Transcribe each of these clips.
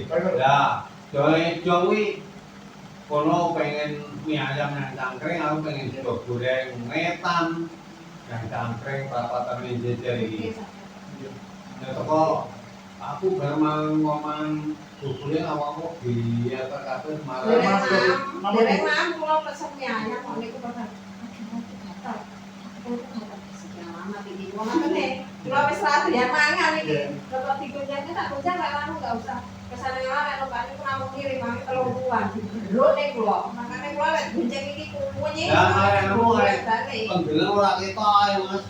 Ya, jong kuwi kono pengen mie ayam yang cangkring, aku pengen sego goreng ngetan yang cangkring rapatan jejer iki. Ya teko aku bar mangan bubule awakmu biar kabeh marah. Dereng mam kula pesen mie ayam kok niku pesen. Lama iki wong ngene. Kula wis ra doyan mangan iki. Kok dikunjungi tak kunjung lek anu enggak usah. Kesane wae lho kan iku namung ngirim mami 30-an. Lho nek kula, makane kula lek gonceng iki kumunyi. Ya anu pendeleng ora ketok ae Mas.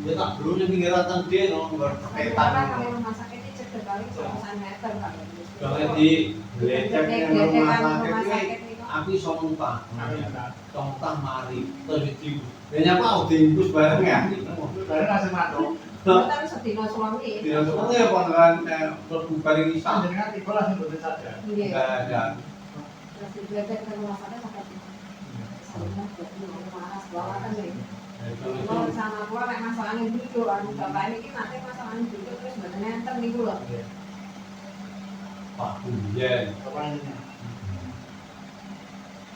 Ya tak dulu ning pinggiran tende no berketan. Kalau rumah sakit ini cedek kali 1 meter Pak. Jangan di lecek ning rumah sakit aku iso muntah. Muntah mari terus di. Ya nyapa diimbus bareng ya. Bareng langsung matuk. Tapi sedina suami. Dina suami ya panggilan terus bareng isa. Jenengan tiba langsung boten sadar. Enggak ada. Terus dilecek ke rumah sakit sampai sama panas banget nih. Kalau sama gua nek masalahnya duduk, anu bapak ini nanti masalahnya duduk terus badan enten niku lho. Pak Buyen.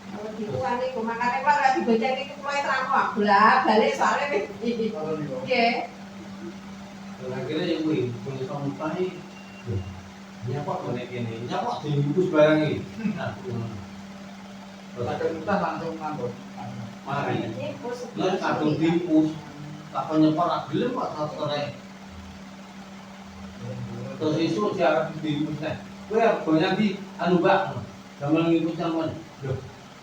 Kalau gitu kan niku makane kula lek diboceng iki mulai terang kok balik soalnya iki. Nggih. Kira-kira yang kuwi punya sampai nyapa kok nek kene. Nyapa diimbus bareng iki. Nah, Sakit muntah langsung ngambek. mari. Lah kadung diimbus. Tak penyepar gelem kok sore. Terus isu diarep diimbus teh. Kowe banyak di anu Mbak. Gamel ngimbus sampean. Lho.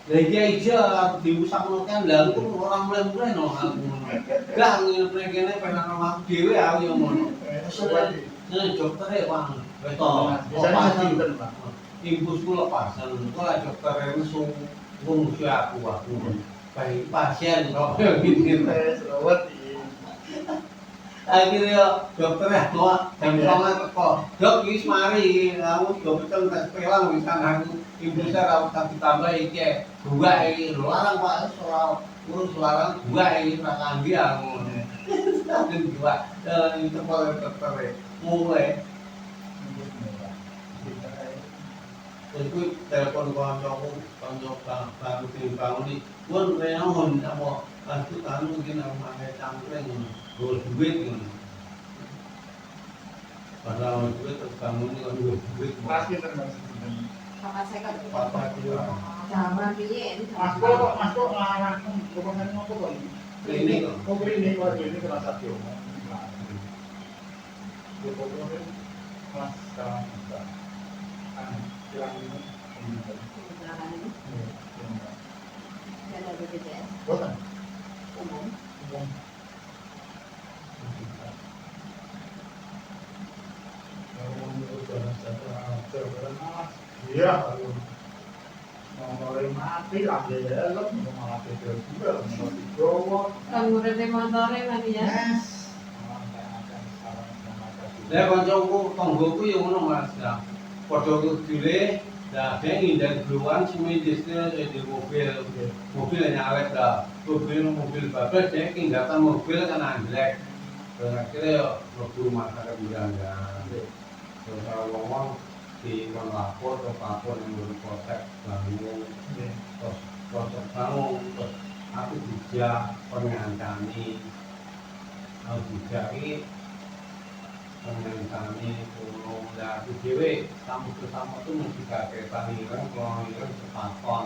Lah iki aja diimbus sakmono kan lha aku ora mulai-mulai no aku ngono. Gak ngene kene pengen omah dhewe aku yo ngono. Nah, dokter Bang. Wis to. Biasanya sinten, Pak? Imbusku lepasan. Kok dokter langsung ngungsi aku. Baik pasien kok gitu. Akhirnya dokter aku jam 09.00 teko. Dok wis mari, aku dokter tes pelang wis kan aku imbusnya ra usah ditambah iki. Dua iki larang Pak soal urus larang dua iki ra kangge aku. Dan dua itu kalau dokter mulai itu telepon kancaku baru dibangun nih pun renon apa bantu kamu mungkin aku pakai cangkring gol duit gitu padahal duit terus kamu ini kan duit Pasti termasuk. Sama saya kan apa dia zaman piye Mas kok ngarang pokoknya ngopo kok. klinik kok Oh, ini kok ini kena sakit. Dia pokoknya Mas sekarang bisa. Silang ini. belakang ini ada BPJS Bosan. umum. Iya, mulai mati ambil helm, malah tidur juga, mati Jawa. Kan ngurete motore mati ya. ya kancaku tanggoku ya ngono Mas ya padha kudune lah dia ngindar duluan semedisnya di mobil nyalek dah mobil bablas dia tinggalkan mobil kan anjlek terus akhirnya waktu masyarakat bilang terus kalau ngomong di lapor ke lapor yang berproses bangun terus proses bangun terus aku bijak pengancani aku bijak ini pengancani kurung dan aku dewe sama tuh mesti kakek taniran kalau ngiran sepaton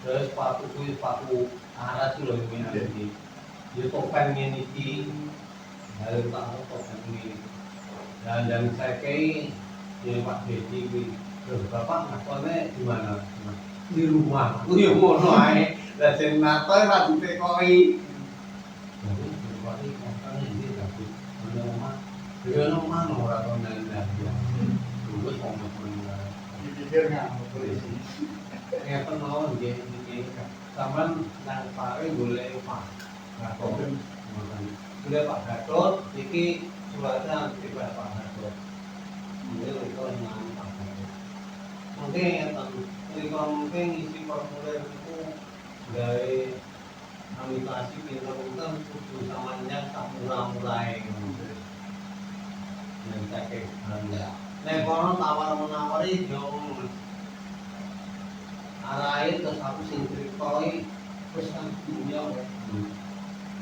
terus sepatu aras tuh loh ini nanti dia topengnya ini lalu tak topen ini dan saya kayak ya Pak Dedi terus bapak ngakonnya di mana di rumah aku yang mau naik dan jadi nato ya ratu tekoi jadi berarti ngakonnya ini tapi mana rumah dia mana orang orang yang dia dulu sama punya Dipikirnya polisi. yang penolong dia ini taman nang pare boleh Pak Gatot boleh Pak Gatot iki suratnya tiba Pak Gatot boleh itu yang Pak Gatot mungkin isi formulir itu dari imitasi pinter-pinter kudu samanya tak mulai dan saya kayak Nek kono tawar menawari yo arahe terus aku sing critoi wis kan dunya wae.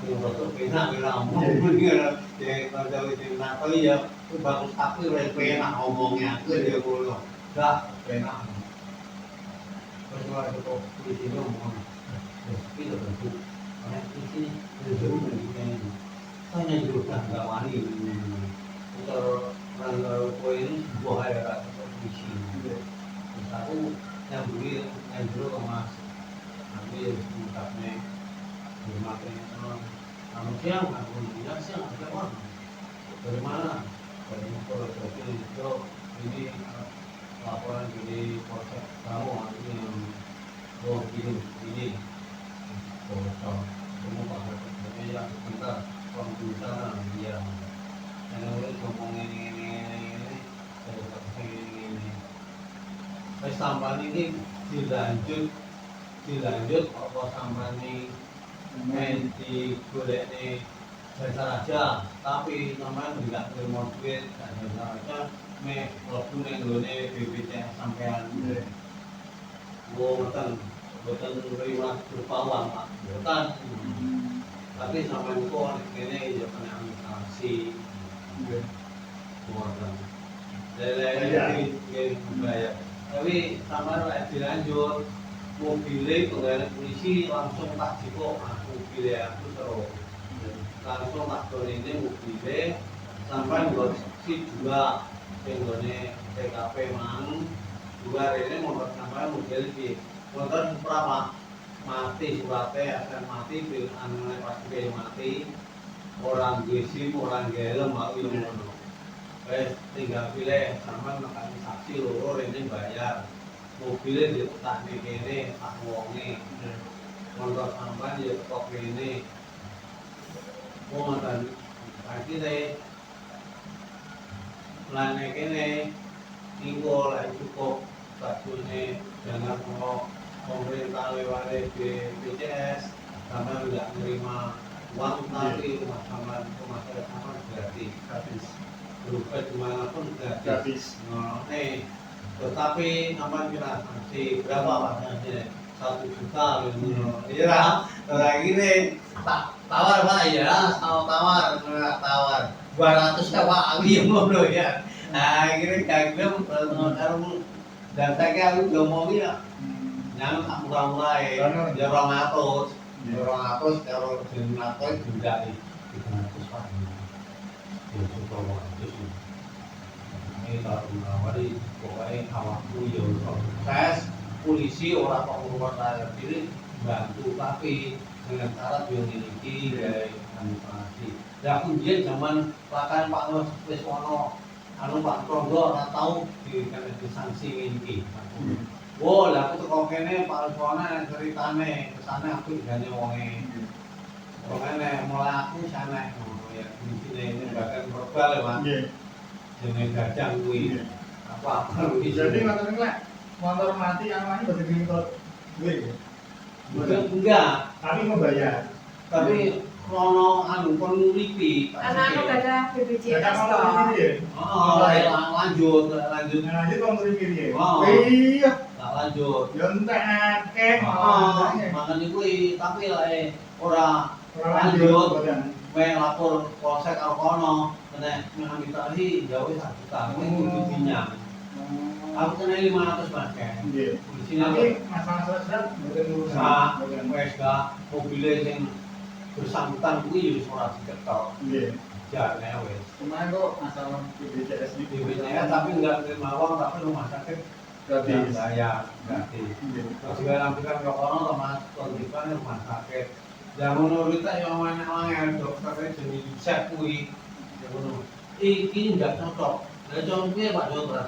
Yo betul penak ramu ya kalau sing nakali ya bagus aku ora penak ngomongnya aku ya ngono. Dak penak. Terus ora kok iki ngomong. Terus iki lho bentuk. Nek iki jero iki hanya juga nggak wani. Untuk kowe ini sebuah era polisi. Terus aku yang beli yang dulu emas nanti mengungkapnya bermakna kamu siang aku bilang siang ada orang dari mana dari Polres itu ini laporan dari polsek kamu ini yang gini polsek kamu pakai ya kita komputer dia yang udah ngomong ini wis sampean iki dilanjut apa sampean iki men digolekne dasar aja tapi sampean enggak terima duit dasar aja me mlebu ning gone BPJS sampean boten terima berupa uang Pak boten tapi sampean kok kene ya kena administrasi boten dari bayar tapi sampai lagi dilanjut mobilnya pegawai polisi langsung tak jiko mobilnya aku terus langsung tak ini mobilnya sampai buat si dua penggone TKP mang dua ini motor sampai mobil di motor berapa mati suratnya akan mati bil anu pasti mati orang gesim orang gelem mau yang wes tinggal pilih sama makan saksi loro ini bayar mobilnya diletak di kene tak wonge motor sampan ya kok ini mau makan lagi deh lane kene tinggal lagi cukup bajunya jangan mau pemerintah lewat BPJS sama tidak menerima uang tapi rumah sama gratis berupa dimanapun gratis. Nih, tetapi aman kira sanksi berapa Pak? 1 juta loh. Iya, lagi nih tawar Pak ya, tawar 200 Pak abi ngono ya. Nah, kira kagem kalau dan saya aku ngomong ya. Yang tak murah-murah ya 200 kalau jenatoi juga di 300 Pak. Ini tahu mengawali pokoknya awakku ya proses polisi orang pengurusan saya pilih bantu tapi dengan syarat yang memiliki dari administrasi. Ya kemudian zaman pakai Pak Nur Weswono anu Pak Prondo ora tahu diberikan sanksi ini. Wow, lah aku teko kene Pak Weswono ceritane kesana aku digane wonge. Wongene mulai aku sana ya di sini ini bahkan verbal ya Mas. Dengan gajang kuwi. Apa kuwi. Jadi ngoten niku lek motor mati amane boten minta duit. Enggak, Tapi membayar. tapi krono anu kon nguripi. Anak-anak gak ada BPJS Kakak toh. mau ini ya? Oh, lanjut. Lanjut mau ngurip ini ya? Oh. Iya. Tak lanjut. Ya entek akeh Oh, malah. makane kuwi tapi lek ora Ora lanjut. boten. Kowe lapor polsek karo kono, nek mengambil jauh 1 juta, kowe kudu dinyang. Aku kena 500 Mas kan. Iya. Di sini Tapi masalah sosial boten urusan. sa Boten. wes gak mobilnya sing bersangkutan kuwi yo ora diketok. Iya. Jane wes. Cuman kok masalah BPJS Di BPJS tapi enggak terima uang tapi rumah sakit gratis. bayar gratis. Iya. Terus juga lampirkan ke kono sama kondipan rumah sakit. Yang menurut kita yang mana dokter jenis set kuwi. Yang menurut iki enggak cocok. Lah contohnya Pak Dokter.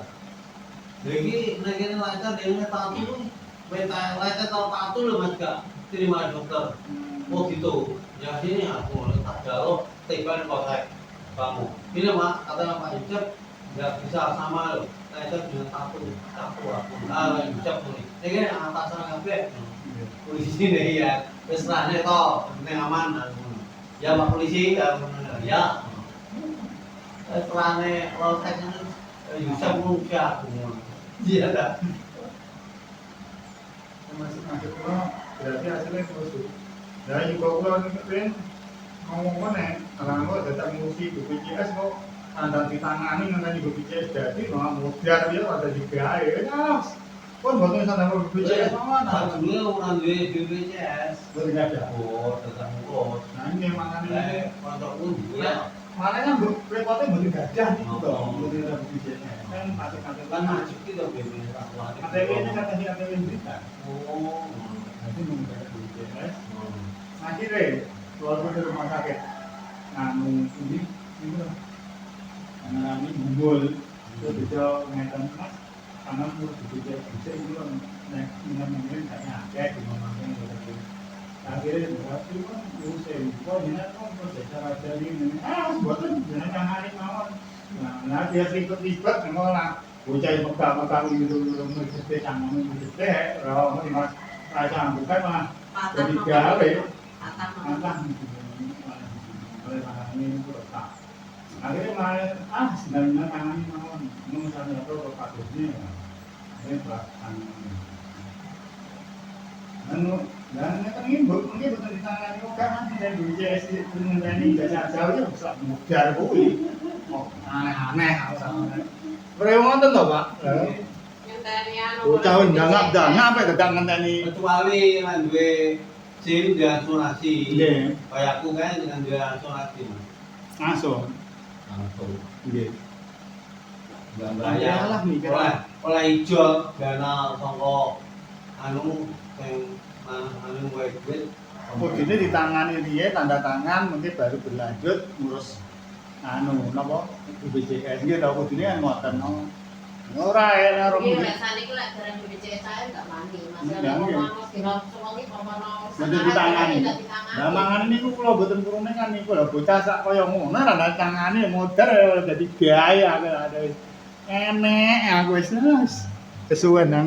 Lagi negara lancar dengan tatu, beta lancar tatu loh Mas gak terima dokter. Oh gitu. Ya sini aku tak jauh tiba di kota kamu. Ini Mak kata Pak Yusuf nggak bisa sama lo. Lancar dengan tatu aku. Yusuf nih. Ini atasan ngapain? Polisi nih ya. Pesannya toh, ini aman. Ya Pak polisi ya. Setelahnya kalau saya bisa manusia semua. Iya dah. Masuk berarti hasilnya kusut. Nah juga kalau mungkin ngomong mana, kalau nggak datang ngurusi BPJS kok ada ditangani nanti BPJS jadi mau modal dia ada juga ya. Kok buatnya sama BPJS mana? Dulu orang duit BPJS. Betul ada. Oh, tetap ngurus. Nah ini makanya Untuk pun juga. mana kan repotnya betul gajah itu dong, betul ada BPJS. Kan masuk-masuk Kan masuk kita BPJS. KTP ini katanya KTP berita. Oh. Nanti menggunakan BPJS. Akhirnya keluar dari rumah sakit. Nah, ini karena ini bumbul, itu bisa ngeten mas, karena menurut BPJS bisa itu naik dengan kayaknya ada di mana-mana gitu. Akhirnya berarti kan urusan, kok ini kan berjasa raja ini, sebetulnya jangan tangani mawon. Nah dia ribet-ribet, memang bocah megah-megah gitu, gede tangan gede, kalau mas raja bukan mah jadi gawe. Antah oleh ini letak. Akhirnya malah sebenarnya tangan mawon, misalnya itu patutnya, ini belakang. Dan yang ibu mungkin betul ditangani kan dari BPJS itu mengenai jasa jauhnya bisa mudah bui, aneh-aneh. Berewonten toh pak? Bocah ndangap apa ya tetap ngenteni. Kecuali dengan duwe SIM dan asuransi. Nggih. Kayak aku kan dengan duwe asuransi. Langsung. Langsung. Nggih. Enggak bayar. Lah mikir. Oleh ijo dana sangka anu sing anu wae duit. Kudune ditangani dia tanda tangan mungkin baru berlanjut ngurus anu napa BPJS gitu tau kudune kan ngoten no. Ora ya karo Iya, rasane ku lek dereng BPJS saya enggak mandi. Masih Iya, ono iya. kira suwengi pokono. Nanti ditangani. Lah mangan niku kula mboten purune kan niku lho bocah sak kaya ngono ra tangane modar dadi gaya ada enek aku wis kesuwen nang